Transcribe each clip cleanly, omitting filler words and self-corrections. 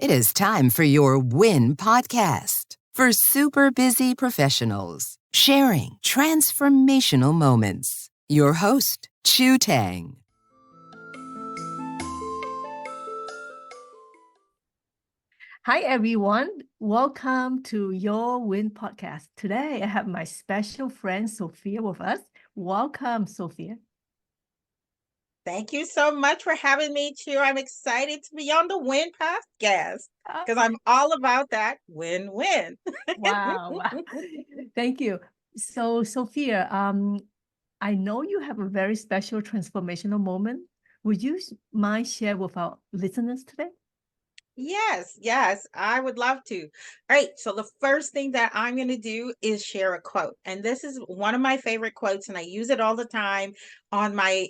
It is time for your WIN podcast for super busy professionals sharing transformational moments. Your host, Chu Tang. Hi, everyone. Welcome to your WIN podcast. Today, I have my special friend, Sopheia, with us. Welcome, Sopheia. Thank you so much for having me, Chu. I'm excited to be on the WIN podcast because I'm all about that win-win. Wow. Thank you. So, Sopheia, I know you have a very special transformational moment. Would you mind share with our listeners today? Yes, I would love to. All right, so the first thing that I'm going to do is share a quote. And this is one of my favorite quotes, and I use it all the time on my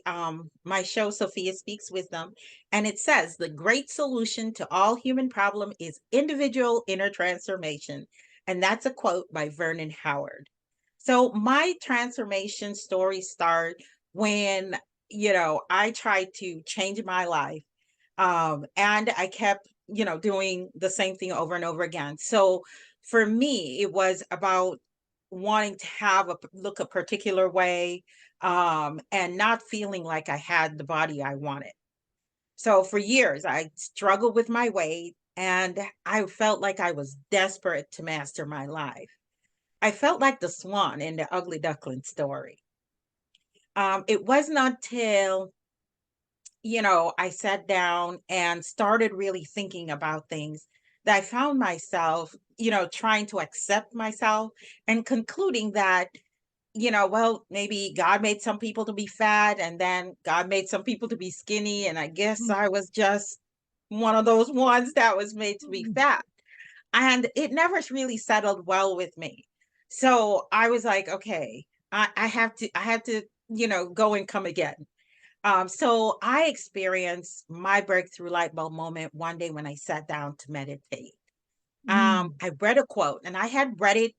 show, Sopheia Speaks Wisdom. And it says, "The great solution to all human problem is individual inner transformation." And that's a quote by Vernon Howard. So my transformation story started when, I tried to change my life. And I kept doing the same thing over and over again. So for me, it was about wanting to look a particular way, and not feeling like I had the body I wanted. So for years, I struggled with my weight, and I felt like I was desperate to master my life. I felt like the swan in the ugly duckling story. It wasn't until I sat down and started really thinking about things that I found myself, trying to accept myself and concluding that, well, maybe God made some people to be fat and then God made some people to be skinny. And I guess I was just one of those ones that was made to be fat. And it never really settled well with me. So I was like, okay, I have to, go and come again. So I experienced my breakthrough light bulb moment one day when I sat down to meditate. I read a quote, and I had read it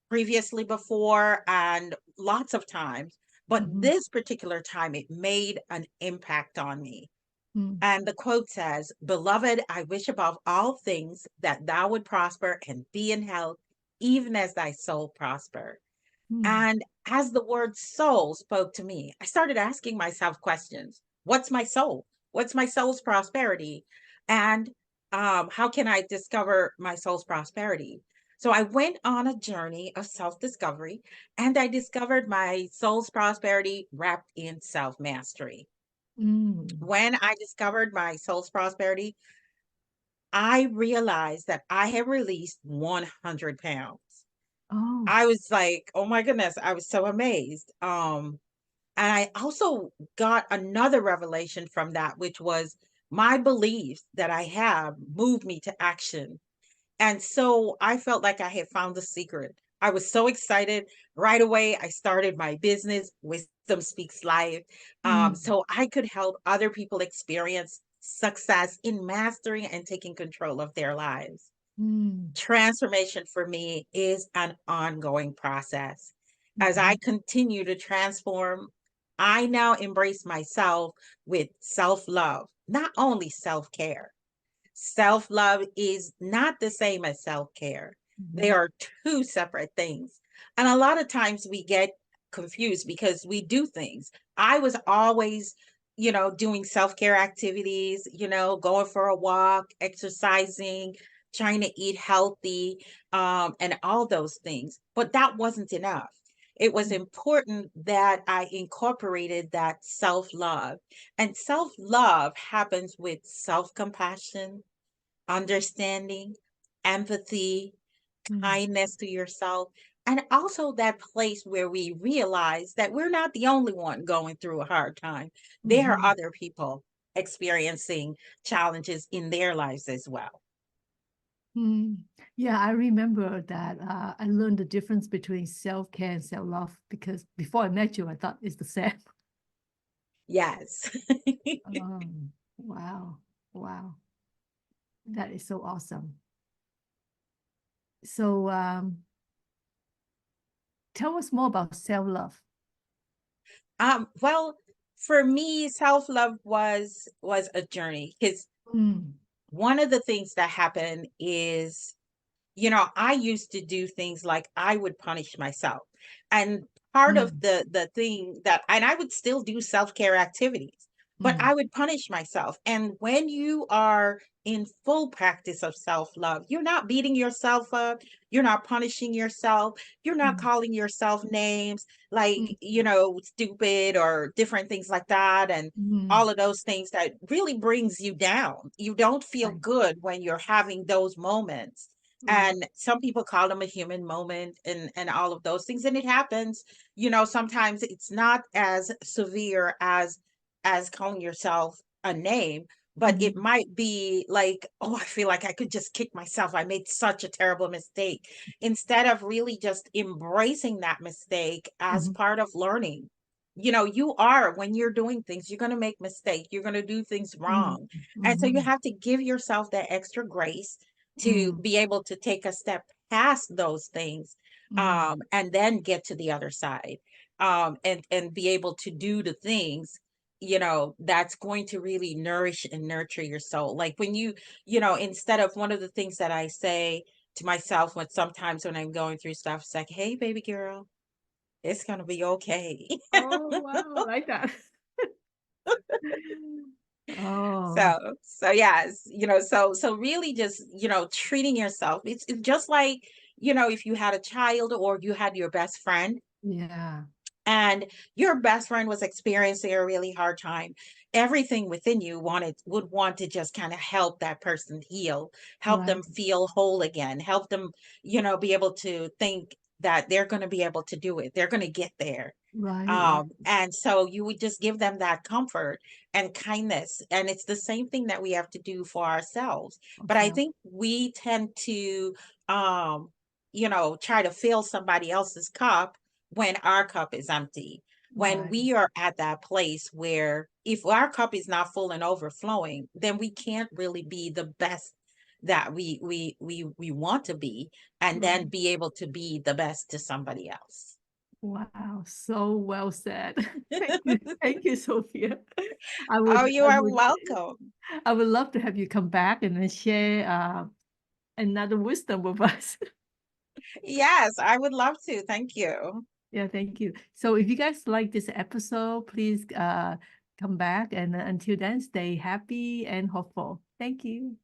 previously before and lots of times, but this particular time it made an impact on me. And the quote says, "Beloved, I wish above all things that thou would prosper and be in health, even as thy soul prosper." And as the word soul spoke to me, I started asking myself questions. What's my soul? What's my soul's prosperity? And how can I discover my soul's prosperity? So I went on a journey of self discovery, and I discovered my soul's prosperity wrapped in self mastery. When I discovered my soul's prosperity, I realized that I had released 100 pounds. Oh. I was like, oh my goodness, I was so amazed. And I also got another revelation from that, which was my beliefs that I have moved me to action. And so I felt like I had found the secret. I was so excited. Right away, I started my business, Wisdom Speaks Life, so I could help other people experience success in mastering and taking control of their lives. Transformation for me is an ongoing process. As I continue to transform, I now embrace myself with self love, not only self care. Self love is not the same as self care, they are two separate things. And a lot of times we get confused because we do things. I was always, doing self care activities, going for a walk, exercising, trying to eat healthy, and all those things. But that wasn't enough. It was important that I incorporated that self love. And self love happens with self compassion, understanding, empathy, kindness to yourself, and also that place where we realize that we're not the only one going through a hard time. There are other people experiencing challenges in their lives as well. Yeah, I remember that I learned the difference between self-care and self-love because before I met you, I thought it's the same. Yes. Oh, wow. Wow. That is so awesome. So tell us more about self-love. Well, for me, self-love was a journey because Mm. one of the things that happened is, I used to do things like I would punish myself. And part of Mm, the thing that, and I would still do self-care activities, but mm, I would punish myself. And when you are in full practice of self-love, you're not beating yourself up, you're not punishing yourself, you're not mm, calling yourself names like, mm, stupid or different things like that. And mm. all of those things that really brings you down. You don't feel Right, good when you're having those moments. right. And some people call them a human moment and all of those things. And it happens, sometimes it's not as severe as calling yourself a name, but it Mm, might be like, oh, I feel like I could just kick myself. I made such a terrible mistake. Instead of really just embracing that mistake as mhm, part of learning. You are, when you're doing things, you're going to make mistakes, you're going to do things mm, wrong. And so you mhm, have to give yourself that extra grace to mm, be able to take a step past those things, mm. and then get to the other side, and be able to do the things, that's going to really nourish and nurture your soul. Like when instead of, one of the things that I say to myself when I'm going through stuff, it's like, hey baby girl, it's gonna be okay. Oh, wow, I like that. Oh, So yes, so really just, treating yourself. It's just like, if you had a child or you had your best friend, yeah, and your best friend was experiencing a really hard time, everything within you would want to just kind of help that person heal, help right, them feel whole again, help them, be able to think that they're going to be able to do it, they're going to get there. right, right. And so you would just give them that comfort and kindness. And it's the same thing that we have to do for ourselves. But I Ourselves. think we tend to, um, try to fill somebody else's cup when our cup is empty. When Right, we are at that place where if our cup is not full and overflowing, then we can't really be the best that we want to be, and then right. be able to be the best to somebody else. Wow, so well said. Thank you, Sophia. Oh, you I are would, welcome. I would love to have you come back and then share another wisdom with us. Yes, I would love to. Thank you. Yeah, thank you. So if you guys like this episode, please come back. And until then, stay happy and hopeful. Thank you.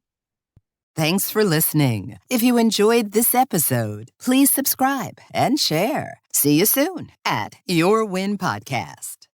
Thanks for listening. If you enjoyed this episode, please subscribe and share. See you soon at Your Win Podcast.